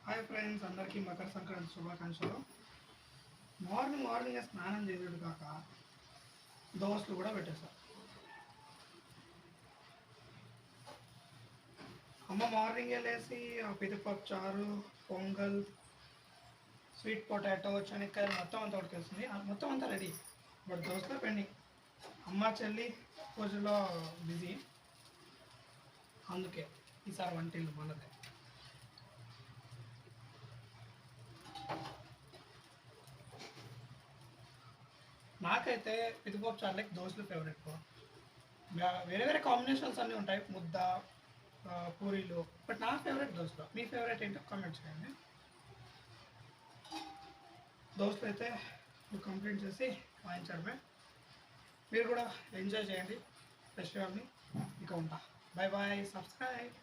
Hi friends, అందరికీ మకర సంక్రాంతి శుభాకాంక్షలు. Morning స్నానం చేసేది కాక దోశలు కూడా పెట్టేశారు. అమ్మ మార్నింగే లేసి పిదిపప్పు చారు, పొంగల్, స్వీట్ పొటాటో, శనక్కాయలు మొత్తం అంతా ఉడికేస్తుంది. మొత్తం అంతా రెడీ. But దోశలో pending. అమ్మ చెల్లి పూజలో బిజీ, అందుకే ఈసారి వంటిల్లు మనదే. నాకైతే పిదిపప్పు చారులకి దోశలు ఫేవరెట్. వేరే వేరే కాంబినేషన్స్ అన్నీ ఉంటాయి, ముద్ద, పూరీలు. బట్ నా ఫేవరెట్ దోశలు. మీ ఫేవరెట్ ఏంటో కామెంట్ చేయండి. దోశలు అయితే కంప్లీట్ చేసి వాయించడమే. మీరు కూడా ఎంజాయ్ చేయండి ఫెస్టివల్ని. ఇక ఉంటా. Bye bye. సబ్స్క్రైబ్.